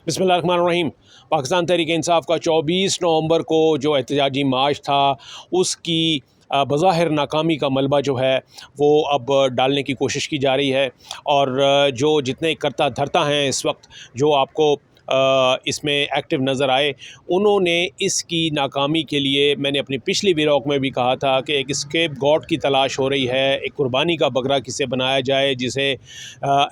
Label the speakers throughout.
Speaker 1: बिस्मिल्लाहिर्रहमानिर्रहीम। पाकिस्तान तहरीक-ए-इंसाफ़ का 24 नवंबर को जो एहतजाजी मार्च था उसकी बज़ाहिर नाकामी का मलबा जो है वो अब डालने की कोशिश की जा रही है। और जो जितने करता धरता हैं इस वक्त जो आपको इसमें एक्टिव नज़र आए, उन्होंने इसकी नाकामी के लिए, मैंने अपनी पिछली व्लॉग में भी कहा था कि एक स्केप गॉड की तलाश हो रही है, एक कुर्बानी का बकरा किसे बनाया जाए जिसे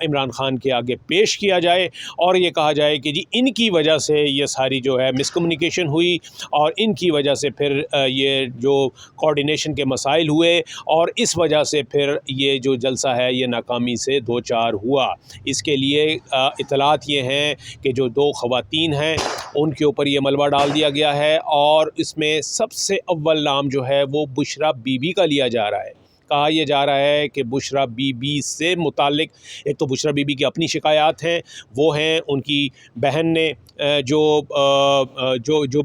Speaker 1: इमरान ख़ान के आगे पेश किया जाए और ये कहा जाए कि जी इनकी वजह से ये सारी जो है मिसकम्युनिकेशन हुई और इनकी वजह से फिर ये जो कोऑर्डिनेशन के मसाइल हुए और इस वजह से फिर ये जो जलसा है ये नाकामी से दो चार हुआ। इसके लिए इतलात ये हैं कि जो दो ख़वातीन हैं उनके ऊपर ये मलबा डाल दिया गया है और इसमें सबसे अव्वल नाम जो है वो बुशरा बीबी का लिया जा रहा है। कहा यह जा रहा है कि बुशरा बीबी से मुतालिक, एक तो बुशरा बीबी की अपनी शिकायत हैं, वो हैं उनकी बहन ने जो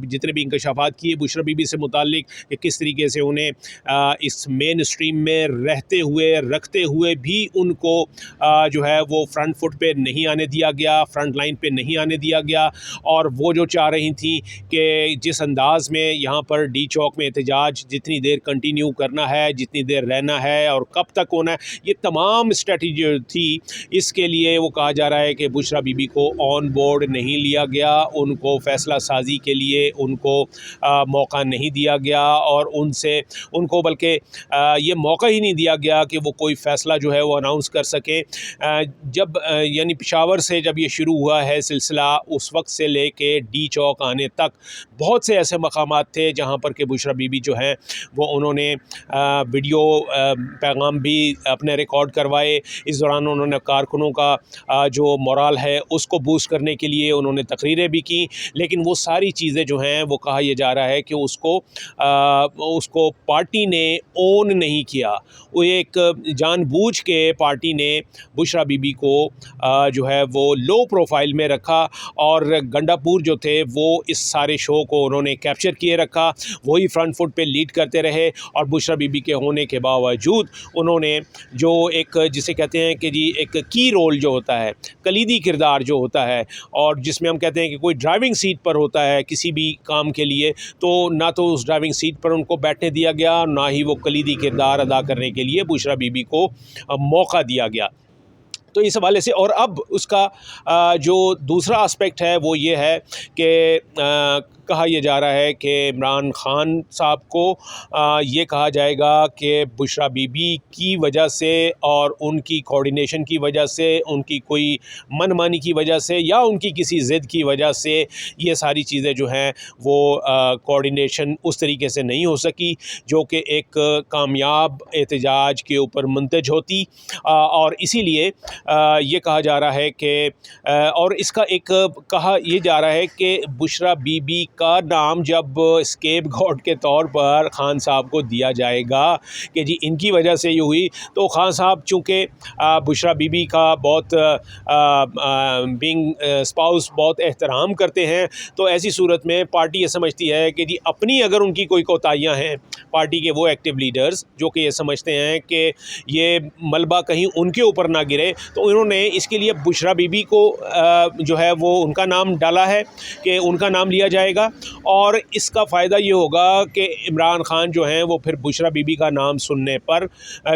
Speaker 1: जितने भी इंकशाफात किए बुशरा बीबी से मुतालिक कि किस तरीके से उन्हें इस मेन स्ट्रीम में रहते हुए रखते हुए भी उनको जो है वो फ्रंट फुट पे नहीं आने दिया गया, फ्रंट लाइन पे नहीं आने दिया गया। और वो जो चाह रही थी कि जिस अंदाज़ में यहाँ पर डी चौक में एहतजाज जितनी देर कंटिन्यू करना है, जितनी देर रहना है और कब तक होना है, ये तमाम स्ट्रेटजी थी। इसके लिए वो कहा जा रहा है कि बुशरा बीबी को ऑन बोर्ड नहीं लिया गया, उनको फ़ैसला साजी के लिए उनको मौका नहीं दिया गया और उनको बल्कि ये मौका ही नहीं दिया गया कि वो कोई फ़ैसला जो है वो अनाउंस कर सकें। जब यानी पेशावर से जब ये शुरू हुआ है सिलसिला, उस वक्त से लेके डी चौक आने तक बहुत से ऐसे मकामात थे जहाँ पर कि बुशरा बीबी जो हैं वो उन्होंने वीडियो पैगाम भी अपने रिकॉर्ड करवाए। इस दौरान उन्होंने कारकुनों का जो मोराल है उसको बूस्ट करने के लिए उन्होंने तकरीरें भी की, लेकिन वो सारी चीज़ें जो हैं वो कहा यह जा रहा है कि उसको पार्टी ने ओन नहीं किया। वो एक जानबूझ के पार्टी ने बुशरा बीबी को जो है वो लो प्रोफाइल में रखा और गंडापुर जो थे वो इस सारे शो को उन्होंने कैप्चर किए रखा, वही फ्रंट फुट पे लीड करते रहे। और बुशरा बीबी के होने के बावजूद उन्होंने जो एक जिसे कहते हैं कि जी एक की रोल जो होता है, कलीदी किरदार जो होता है और जिसमें हम कहते हैं कि कोई ड्राइविंग सीट पर होता है किसी भी काम के लिए, तो ना तो उस ड्राइविंग सीट पर उनको बैठने दिया गया, ना ही वो कलीदी किरदार अदा करने के लिए बुशरा बीबी को मौका दिया गया। तो इस हवाले से और अब उसका जो दूसरा एस्पेक्ट है वो ये है कि कहा यह जा रहा है कि इमरान ख़ान साहब को ये कहा जाएगा कि बुशरा बीबी की वजह से और उनकी कोऑर्डिनेशन की वजह से, उनकी कोई मनमानी की वजह से या उनकी किसी ज़िद की वजह से ये सारी चीज़ें जो हैं वो कोऑर्डिनेशन उस तरीके से नहीं हो सकी जो कि एक कामयाब एहतजाज के ऊपर मुंतज होती। और इसीलिए ये कहा जा रहा है कि और इसका एक कहा यह जा रहा है कि बुशरा बीबी का नाम जब स्केप गॉड के तौर पर ख़ान साहब को दिया जाएगा कि जी इनकी वजह से ये हुई, तो ख़ान साहब चूँकि बुशरा बीबी का बहुत बिंग स्पाउस बहुत एहतराम करते हैं, तो ऐसी सूरत में पार्टी ये समझती है कि जी अपनी अगर उनकी कोई कोताहियाँ हैं, पार्टी के वो एक्टिव लीडर्स जो कि ये समझते हैं कि ये मलबा कहीं उनके ऊपर ना गिरे, तो उन्होंने इसके लिए बुशरा बीबी को जो है वो उनका नाम डाला है कि उनका नाम लिया जाएगा। और इसका फ़ायदा ये होगा कि इमरान ख़ान जो हैं वो फिर बुशरा बीबी का नाम सुनने पर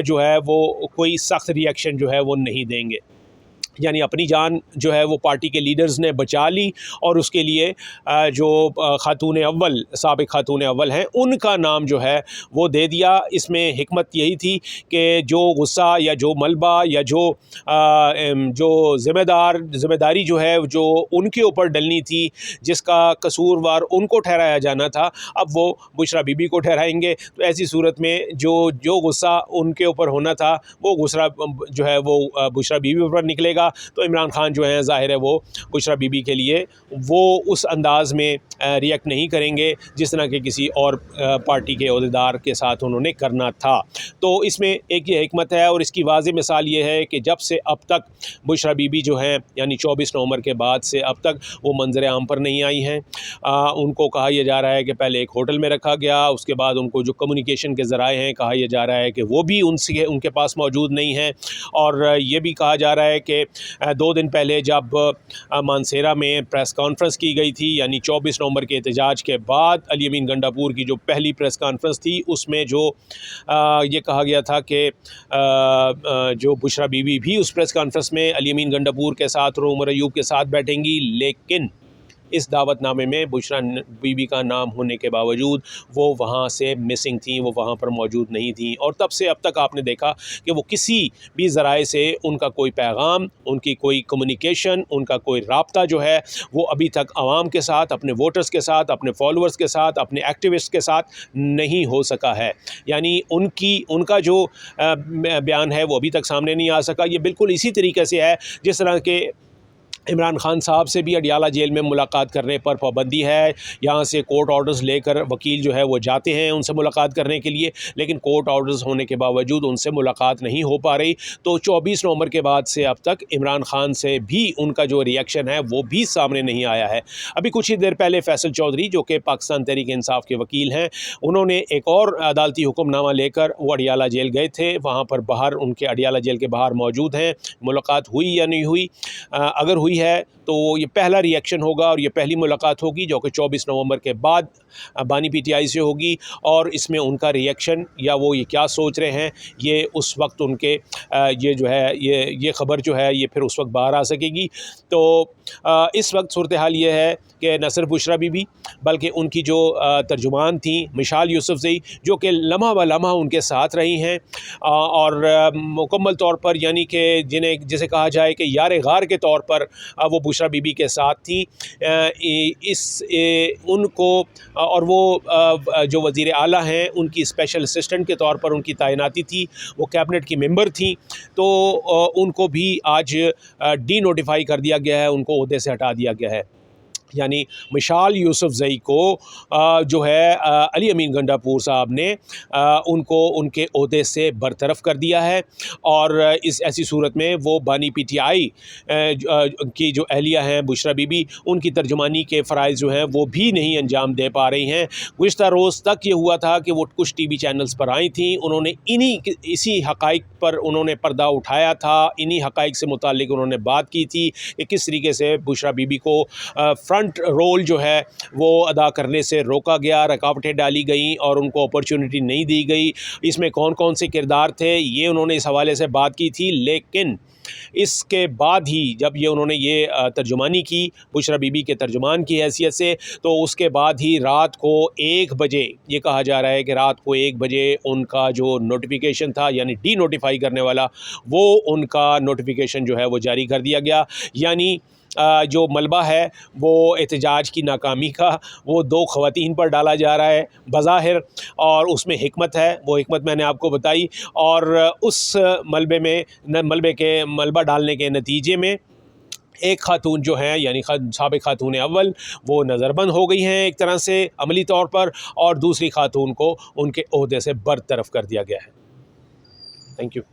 Speaker 1: जो है वो कोई सख्त रिएक्शन जो है वो नहीं देंगे। यानी अपनी जान जो है वो पार्टी के लीडर्स ने बचा ली और उसके लिए जो खातून अव्वल, साबिक़ खातून अव्वल हैं, उनका नाम जो है वो दे दिया। इसमें हिकमत यही थी कि जो गुस्सा या जो मलबा या जो ज़िम्मेदारी जो है जो उनके ऊपर डलनी थी, जिसका कसूरवार उनको ठहराया जाना था, अब वो बुशरा बीबी को ठहराएंगे। तो ऐसी सूरत में जो गुस्सा उनके ऊपर होना था वो गुस्सा जो है वो बुशरा बीबी पर निकलेगा। तो इमरान ख़ान जो हैं ज़ाहिर है वो बुशरा बीबी के लिए वो उस अंदाज़ में रिएक्ट नहीं करेंगे जिस तरह के किसी और पार्टी के ओहदेदार के साथ उन्होंने करना था। तो इसमें एक ये हिकमत है और इसकी वाज़ेह मिसाल ये है कि जब से अब तक बुशरा बीबी जो हैं यानी 24 नवंबर के बाद से अब तक वो मंजर आम पर नहीं आई हैं। उनको कहा यह जा रहा है कि पहले एक होटल में रखा गया, उसके बाद उनको जो कम्युनिकेशन के ज़राए हैं कहा यह जा रहा है कि वो भी उनके पास मौजूद नहीं हैं। और ये भी कहा जा रहा है कि 2 दिन पहले जब मानसेरा में प्रेस कॉन्फ्रेंस की गई थी, यानी 24 नवंबर के एहतजाज के बाद अली अमीन गंडापुर की जो पहली प्रेस कॉन्फ्रेंस थी, उसमें जो ये कहा गया था कि जो बुशरा बीबी भी उस प्रेस कॉन्फ्रेंस में अली अमीन गंडापुर के साथ और उमर अयूब के साथ बैठेंगी, लेकिन इस दावतनामे में बुशरा बीबी का नाम होने के बावजूद वो वहाँ से मिसिंग थी, वो वहाँ पर मौजूद नहीं थी। और तब से अब तक आपने देखा कि वो किसी भी ज़राए से उनका कोई पैगाम, उनकी कोई कम्युनिकेशन, उनका कोई राब्ता जो है वो अभी तक आवाम के साथ, अपने वोटर्स के साथ, अपने फॉलोअर्स के साथ, अपने एक्टिविस्ट के साथ नहीं हो सका है। यानी उनका जो बयान है वो अभी तक सामने नहीं आ सका। ये बिल्कुल इसी तरीके से है जिस तरह के इमरान खान साहब से भी अडियाला जेल में मुलाकात करने पर पाबंदी है। यहाँ से कोर्ट ऑर्डर्स लेकर वकील जो है वो जाते हैं उनसे मुलाकात करने के लिए, लेकिन कोर्ट ऑर्डर्स होने के बावजूद उनसे मुलाकात नहीं हो पा रही। तो 24 नवंबर के बाद से अब तक इमरान खान से भी उनका जो रिएक्शन है वो भी सामने नहीं आया है। अभी कुछ ही देर पहले फैसल चौधरी, जो कि पाकिस्तान तहरीक इंसाफ के वकील हैं, उन्होंने एक और अदालती हुक्मनामा लेकर वो अडियाला जेल गए थे। वहाँ पर बाहर, उनके अडियाला जेल के बाहर मौजूद हैं। मुलाकात हुई या नहीं हुई, अगर हुई है तो ये पहला रिएक्शन होगा और ये पहली मुलाकात होगी जो कि 24 नवंबर के बाद बानी पीटीआई से होगी। और इसमें उनका रिएक्शन या वो ये क्या सोच रहे हैं, ये उस वक्त उनके ये जो है ये ख़बर जो है ये फिर उस वक्त बाहर आ सकेगी। तो इस वक्त सूरत हाल ये है कि न सिर्फ बुशरा बीबी बल्कि उनकी जो तर्जुमान थी मिशाल यूसुफजई, जो कि लम्हा ब लम्हा उनके साथ रही हैं और मुकम्मल तौर पर, यानी कि जिसे कहा जाए कि यार गार के तौर पर वो बुशरा बीबी के साथ थी। उनको और वो जो वज़ीर आला हैं उनकी स्पेशल असिस्टेंट के तौर पर उनकी तैनाती थी, वो कैबिनेट की मेंबर थी। तो उनको भी आज डी नोटिफाई कर दिया गया है, उनको ओहदे से हटा दिया गया है। यानी मिशाल यूसुफजई को जो है अली अमीन गंडापुर साहब ने उनको उनके ओहदे से बरतरफ कर दिया है। और इस ऐसी सूरत में वो बानी पीटीआई की जो अहलिया हैं बुशरा बीबी, उनकी तर्जुमानी के फ़राइज़ जो हैं वो भी नहीं अंजाम दे पा रही हैं। गुज़िश्ता रोज़ तक ये हुआ था कि वो कुछ टीवी चैनल्स पर आई थीं, उन्होंने इसी हक़ाइक़ पर उन्होंने पर्दा उठाया था, इन्हीं हक़ाइक़ से मुताल्लिक़ उन्होंने बात की थी कि किस तरीके से बुशरा बीबी को फ्रंट रोल जो है वो अदा करने से रोका गया, रुकावटें डाली गई और उनको अपॉर्चुनिटी नहीं दी गई। इसमें कौन कौन से किरदार थे, ये उन्होंने इस हवाले से बात की थी। लेकिन इसके बाद ही जब ये उन्होंने ये तर्जुमानी की बुशरा बीबी के तर्जुमान की हैसियत से, तो उसके बाद ही रात को 1 बजे, ये कहा जा रहा है कि रात को 1 बजे उनका जो नोटिफिकेशन था, यानी डी नोटिफाई करने वाला, वो उनका नोटिफिकेशन जो है वो जारी कर दिया गया। यानी जो मलबा है वो एहतजाज की नाकामी का वो 2 ख़वातीन पर डाला जा रहा है बज़ाहिर, और उसमें हिकमत है, वो हिकमत मैंने आपको बताई। और उस मलबा डालने के नतीजे में एक खातून जो हैं, यानी साबिक़ खातून अव्वल, वो नज़रबंद हो गई हैं एक तरह से अमली तौर पर, और दूसरी खातून को उनके ओहदे से बरतरफ कर दिया गया है। Thank you.